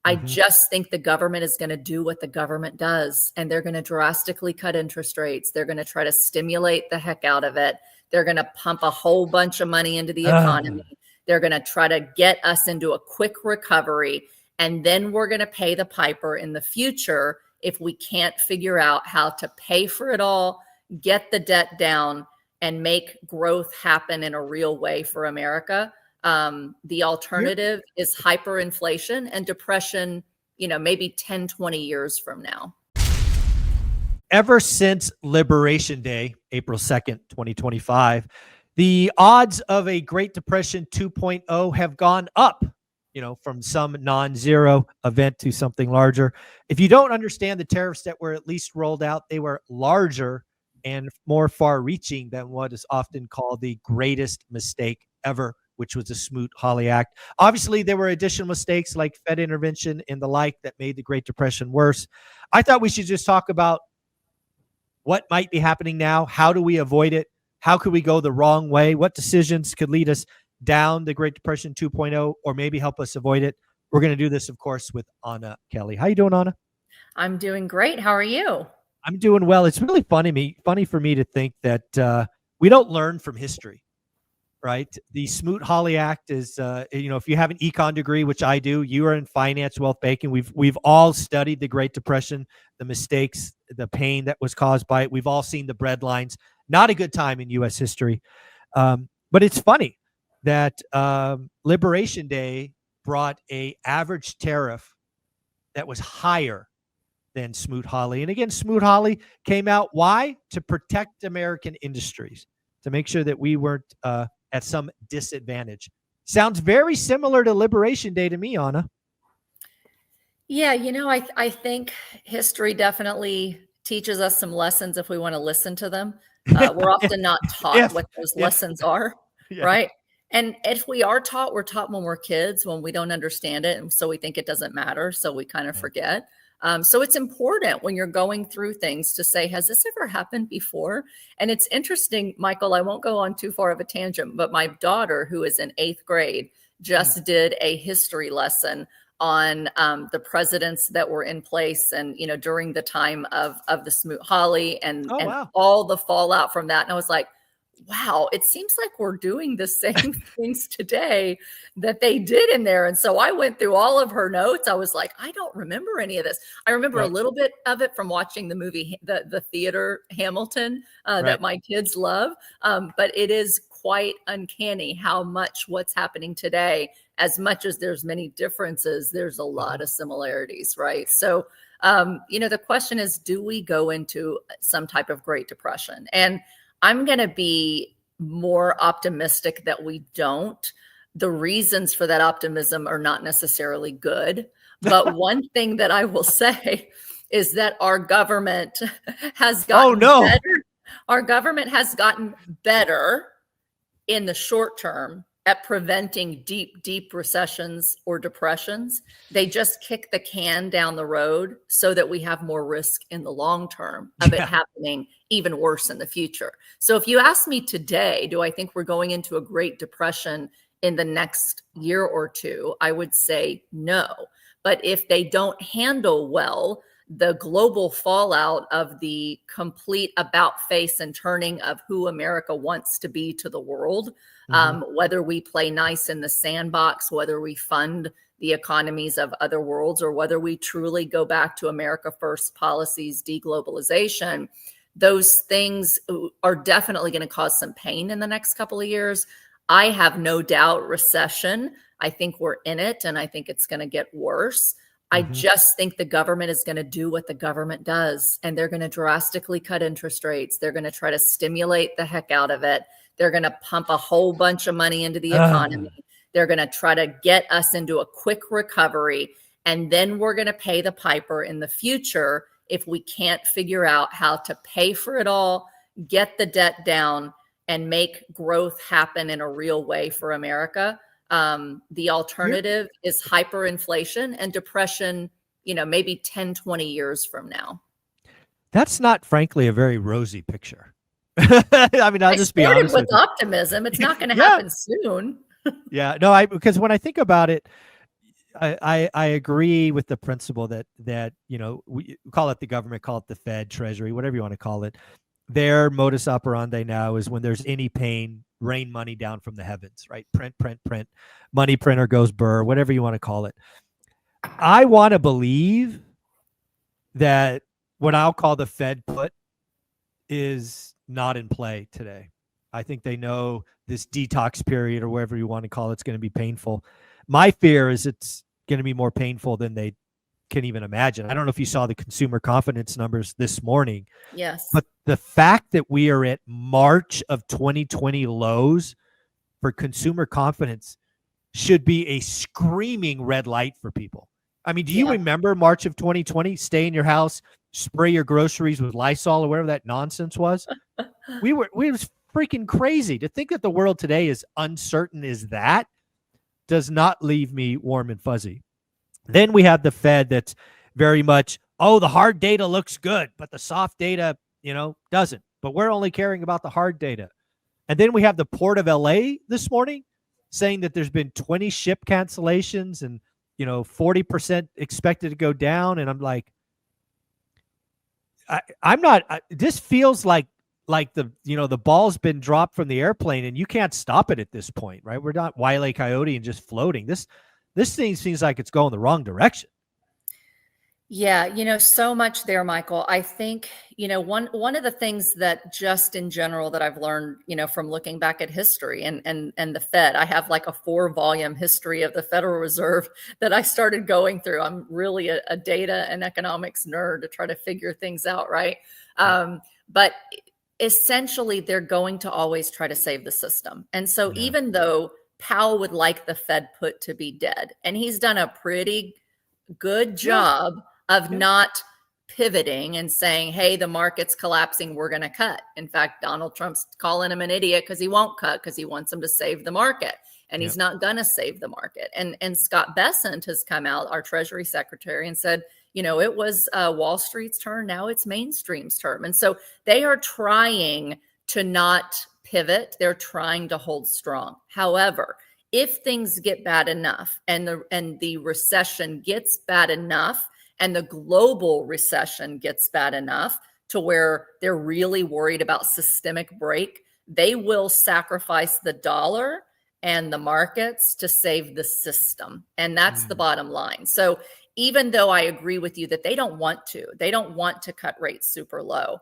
I just think the government is going to do what the government does, and they're going to drastically cut interest rates. They're going to try to stimulate the heck out of it. They're going to pump a whole bunch of money into the economy. They're going to try to get us into a quick recovery, and then we're going to pay the piper in the future if we can't figure out how to pay for it all, get the debt down, and make growth happen in a real way for America. The alternative is hyperinflation and depression, maybe 10, 20 years from now. Ever since Liberation Day, April 2nd, 2025, the odds of a Great Depression 2.0 have gone up, from some non-zero event to something larger. If you don't understand the tariffs that were at least rolled out, they were larger and more far-reaching than what is often called the greatest mistake ever, which was the Smoot-Hawley Act. Obviously, there were additional mistakes like Fed intervention and the like that made the Great Depression worse. I thought we should just talk about what might be happening now. How do we avoid it? How could we go the wrong way? What decisions could lead us down the Great Depression 2.0 or maybe help us avoid it? We're going to do this, of course, with Anna Kelly. How you doing, Anna? I'm doing great. How are you? I'm doing well. It's really funny for me to think that we don't learn from history, right? The Smoot-Hawley Act is, if you have an econ degree, which I do, you are in finance, wealth banking. We've all studied the Great Depression, the mistakes, the pain that was caused by it. We've all seen the breadlines. Not a good time in U.S. history. But it's funny that Liberation Day brought a average tariff that was higher than Smoot-Hawley. And again, Smoot-Hawley came out. Why? To protect American industries, to make sure that we weren't at some disadvantage. Sounds very similar to Liberation Day to me, Anna. Yeah, I think history definitely teaches us some lessons if we want to listen to them. We're often not taught what those lessons are, right? And if we are taught, we're taught when we're kids, when we don't understand it. And so we think it doesn't matter. So we kind of forget. So it's important when you're going through things to say, has this ever happened before? And it's interesting, Michael, I won't go on too far of a tangent, but my daughter, who is in 8th grade, just did a history lesson on the presidents that were in place and, during the time of the Smoot-Hawley and all the fallout from that. And I was like, wow, it seems like we're doing the same things today that they did in there. And so I went through all of her notes. I was like, I don't remember any of this. I remember a little bit of it from watching the movie, the theater Hamilton, that my kids love. But it is quite uncanny how much what's happening today, as much as there's many differences, there's a lot of similarities, right? So, the question is, do we go into some type of Great Depression? And I'm going to be more optimistic that we don't. The reasons for that optimism are not necessarily good. But one thing that I will say is that our government has gotten better. Our government has gotten better in the short term at preventing deep, deep recessions or depressions. They just kick the can down the road so that we have more risk in the long term of it happening even worse in the future. So if you ask me today, do I think we're going into a Great Depression in the next year or two? I would say no. But if they don't handle well the global fallout of the complete about face and turning of who America wants to be to the world, whether we play nice in the sandbox, whether we fund the economies of other worlds, or whether we truly go back to America First policies, deglobalization, those things are definitely going to cause some pain in the next couple of years. I have no doubt recession. I think we're in it, and I think it's going to get worse. I just think the government is going to do what the government does, and they're going to drastically cut interest rates. They're going to try to stimulate the heck out of it. They're going to pump a whole bunch of money into the economy. They're going to try to get us into a quick recovery, and then we're going to pay the piper in the future if we can't figure out how to pay for it all, get the debt down, and make growth happen in a real way for America. The alternative is hyperinflation and depression, maybe 10, 20 years from now. That's not, frankly, a very rosy picture. I mean, I'll just be honest with optimism. It's not going to happen soon. No, because when I think about it, I agree with the principle that we call it the government, call it the Fed, Treasury, whatever you want to call it. Their modus operandi now is when there's any pain, rain money down from the heavens, right? Print, print, print. Money printer goes burr, whatever you want to call it. I want to believe that what I'll call the Fed put is not in play today. I think they know this detox period or whatever you want to call it's going to be painful. My fear is it's going to be more painful than they can even imagine. I don't know if you saw the consumer confidence numbers this morning. Yes. But the fact that we are at March of 2020 lows for consumer confidence should be a screaming red light for people. I mean, do you remember March of 2020? Stay in your house, spray your groceries with Lysol or whatever that nonsense was. We was freaking crazy. To think that the world today is uncertain as that does not leave me warm and fuzzy. Then we have the Fed that's very much, oh, the hard data looks good, but the soft data, doesn't. But we're only caring about the hard data. And then we have the Port of LA this morning saying that there's been 20 ship cancellations and 40% expected to go down. And I'm like, I'm not. This feels like the ball's been dropped from the airplane and you can't stop it at this point, right? We're not Wile E. Coyote and just floating. This thing seems like it's going the wrong direction. Yeah, so much there, Michael. I think, one of the things that just in general that I've learned, from looking back at history and the Fed, I have like a 4-volume history of the Federal Reserve that I started going through. I'm really a data and economics nerd to try to figure things out, right? But essentially, they're going to always try to save the system. And so even though Powell would like the Fed put to be dead, and he's done a pretty good job of not pivoting and saying, hey, the market's collapsing, we're going to cut. In fact, Donald Trump's calling him an idiot because he won't cut because he wants him to save the market. And he's not going to save the market. And Scott Bessent has come out, our Treasury Secretary, and said, it was Wall Street's turn. Now it's mainstream's turn. And so they are trying to not pivot. They're trying to hold strong. However, if things get bad enough and the recession gets bad enough and the global recession gets bad enough to where they're really worried about systemic break, they will sacrifice the dollar and the markets to save the system. And that's the bottom line. So even though I agree with you that they don't want to cut rates super low.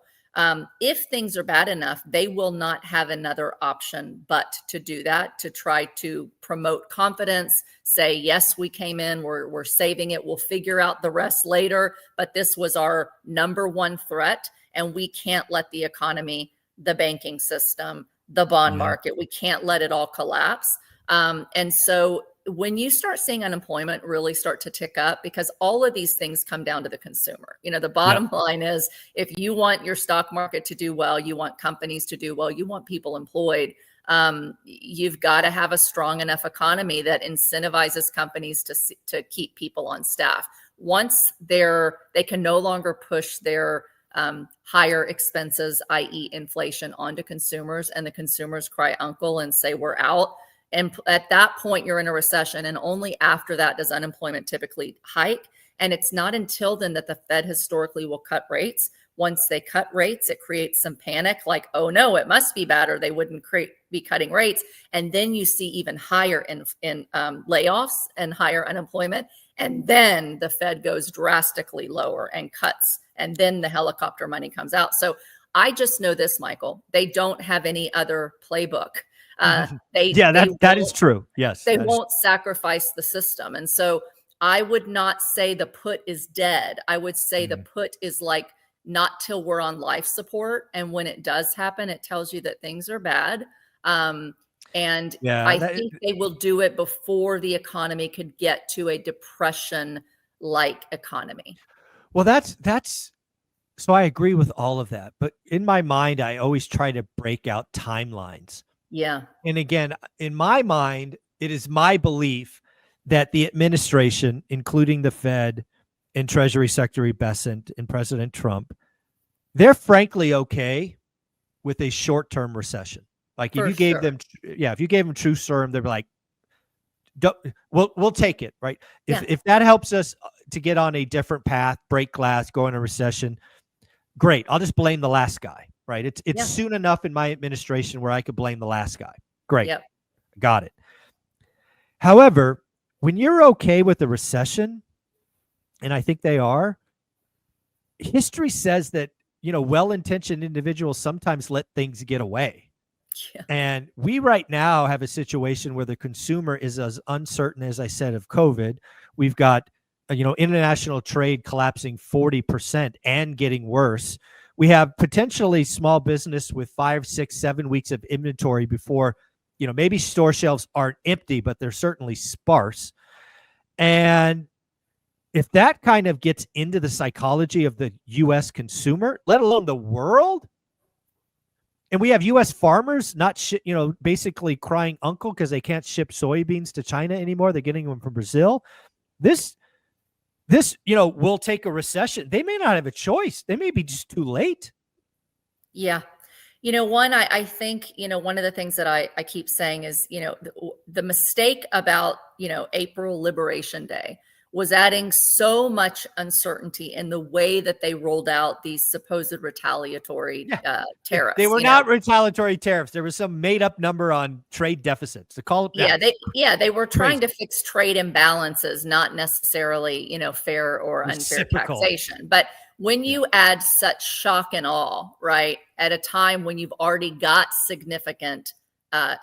If things are bad enough, they will not have another option but to do that, to try to promote confidence, say, yes, we came in, we're saving it, we'll figure out the rest later, but this was our number one threat, and we can't let the economy, the banking system, the bond market, we can't let it all collapse. And so when you start seeing unemployment really start to tick up, because all of these things come down to the consumer. The bottom line is, if you want your stock market to do well, you want companies to do well, you want people employed, you've got to have a strong enough economy that incentivizes companies to keep people on staff. Once they can no longer push their higher expenses, i.e. inflation, onto consumers, and the consumers cry uncle and say, we're out. And at that point, you're in a recession. And only after that does unemployment typically hike. And it's not until then that the Fed historically will cut rates. Once they cut rates, it creates some panic, like, oh no, it must be bad, or they wouldn't be cutting rates. And then you see even higher in layoffs and higher unemployment. And then the Fed goes drastically lower and cuts. And then the helicopter money comes out. So I just know this, Michael, they don't have any other playbook. That is true. Yes. They won't sacrifice the system. And so I would not say the put is dead. I would say the put is like not till we're on life support. And when it does happen, it tells you that things are bad. I think they will do it before the economy could get to a depression-like economy. Well, that's so I agree with all of that. But in my mind, I always try to break out timelines. Yeah. And again, in my mind, it is my belief that the administration, including the Fed and Treasury Secretary Bessent and President Trump, they're frankly okay with a short-term recession. Like if you gave them true serum, they're like, we'll take it, right? Yeah. If that helps us to get on a different path, break glass, go in a recession, great. I'll just blame the last guy, right? It's Yeah. soon enough in my administration where I could blame the last guy. Great. Yep. Got it. However, when you're okay with a recession, and I think they are, history says that, well-intentioned individuals sometimes let things get away. Yeah. And we right now have a situation where the consumer is as uncertain, as I said, of COVID. We've got, international trade collapsing 40% and getting worse. We have potentially small business with 5, 6, 7 weeks of inventory before, maybe store shelves aren't empty, but they're certainly sparse. And if that kind of gets into the psychology of the U.S. consumer, let alone the world, and we have U.S. farmers basically crying uncle because they can't ship soybeans to China anymore. They're getting them from Brazil. This, will take a recession. They may not have a choice. They may be just too late. Yeah. I think, one of the things that I keep saying is, the mistake about, April Liberation Day was adding so much uncertainty in the way that they rolled out these supposed retaliatory tariffs. They were not retaliatory tariffs. There was some made up number on trade deficits. To call it, they were trying to fix trade imbalances, not necessarily, fair or unfair taxation. But when you add such shock and awe, right, at a time when you've already got significant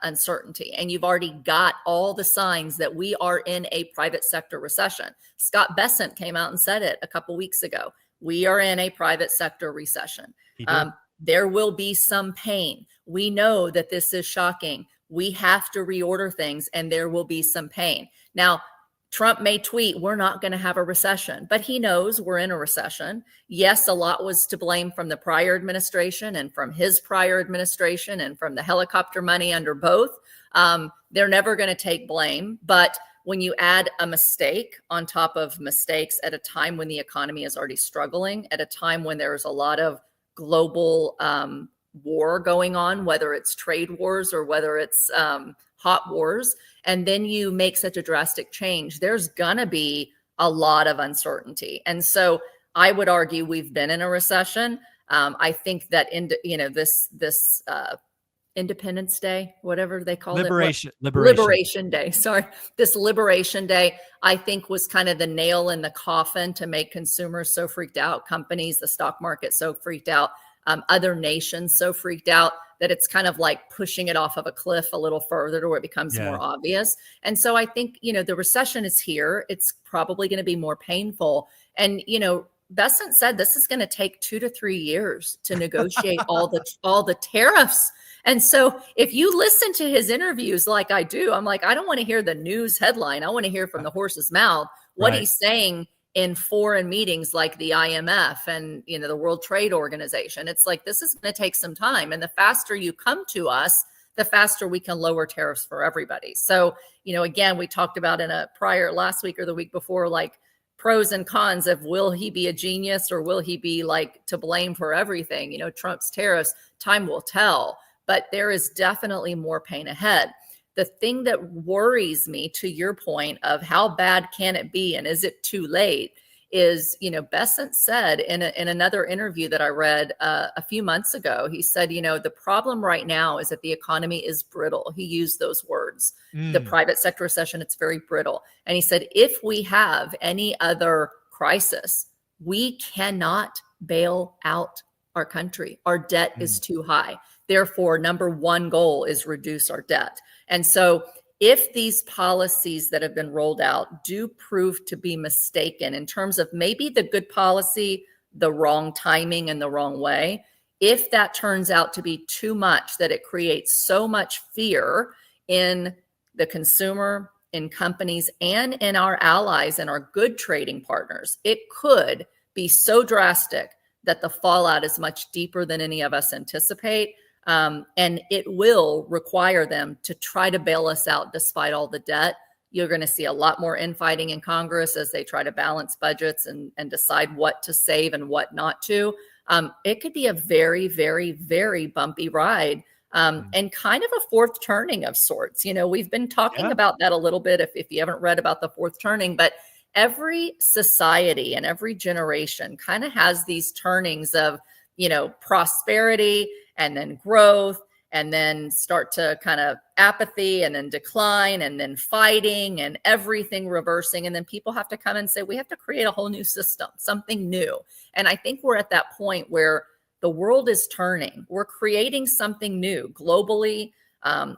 uncertainty and you've already got all the signs that we are in a private sector recession. Scott Bessent came out and said it a couple weeks ago. We are in a private sector recession. There will be some pain. We know that this is shocking. We have to reorder things and there will be some pain. Now, Trump may tweet, we're not going to have a recession, but he knows we're in a recession. Yes, a lot was to blame from the prior administration and from his prior administration and from the helicopter money under both. They're never going to take blame. But when you add a mistake on top of mistakes at a time when the economy is already struggling, at a time when there's a lot of global war going on, whether it's trade wars or whether it's hot wars, and then you make such a drastic change, there's gonna be a lot of uncertainty. And so I would argue we've been in a recession. I think that this Independence Day, whatever they call Liberation Day. Sorry, this Liberation Day, I think was kind of the nail in the coffin to make consumers so freaked out, companies, the stock market so freaked out, other nations so freaked out that it's kind of like pushing it off of a cliff a little further to where it becomes more obvious. And so I think, the recession is here. It's probably going to be more painful. And, Bessent said this is going to take 2 to 3 years to negotiate all the tariffs. And so if you listen to his interviews like I do, I'm like, I don't want to hear the news headline. I want to hear from the horse's mouth what he's saying in foreign meetings like the IMF and, the World Trade Organization. It's like, this is going to take some time. And the faster you come to us, the faster we can lower tariffs for everybody. So, again, we talked about in a prior last week or the week before, like pros and cons of will he be a genius or will he be like to blame for everything? Trump's tariffs, time will tell, but there is definitely more pain ahead. The thing that worries me, to your point of how bad can it be and is it too late, is, Bessent said in another interview that I read a few months ago, he said, the problem right now is that the economy is brittle. He used those words, the private sector recession, it's very brittle. And he said, if we have any other crisis, we cannot bail out our country. Our debt is too high. Therefore, number one goal is reduce our debt. And so if these policies that have been rolled out do prove to be mistaken in terms of maybe the good policy, the wrong timing and the wrong way, if that turns out to be too much, that it creates so much fear in the consumer, in companies, and in our allies and our good trading partners, it could be so drastic that the fallout is much deeper than any of us anticipate. And it will require them to try to bail us out despite all the debt. You're going to see a lot more infighting in Congress as they try to balance budgets and decide what to save and what not to. It could be a very, very, very bumpy ride and kind of a fourth turning of sorts. You know, we've been talking about that a little bit if you haven't read about the fourth turning, but every society and every generation kind of has these turnings of, you know, prosperity and then growth, and then start to kind of apathy and then decline and then fighting and everything reversing. And then people have to come and say, we have to create a whole new system, something new. And I think we're at that point where the world is turning. We're creating something new globally,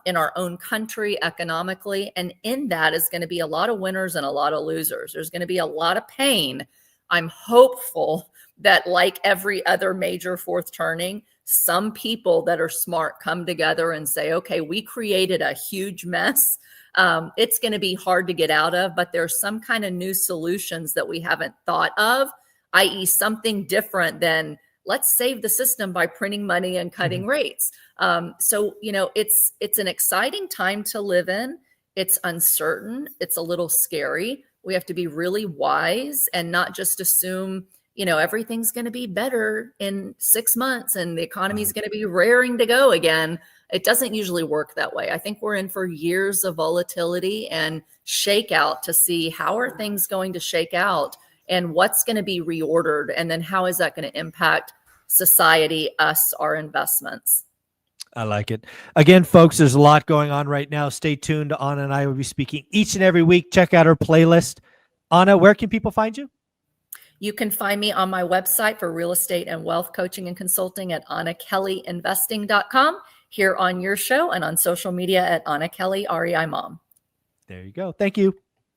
in our own country, economically. And in that is going to be a lot of winners and a lot of losers. There's going to be a lot of pain. I'm hopeful that, like every other major fourth turning, some people that are smart come together and say, okay, we created a huge mess. It's going to be hard to get out of, but there's some kind of new solutions that we haven't thought of, i.e. something different than let's save the system by printing money and cutting rates. So, you know, it's an exciting time to live in. It's uncertain. It's a little scary. We have to be really wise and not just assume, you know, everything's going to be better in 6 months and the economy is going to be raring to go again. It doesn't usually work that way. I think we're in for years of volatility and shakeout to see how are things going to shake out and what's going to be reordered. And then how is that going to impact society, us, our investments? I like it. Again, folks, there's a lot going on right now. Stay tuned. Anna and I will be speaking each and every week. Check out our playlist. Anna, where can people find you? You can find me on my website for real estate and wealth coaching and consulting at AnnaKellyInvesting.com, here on your show, and on social media at Anna Kelly, REI Mom. There you go. Thank you.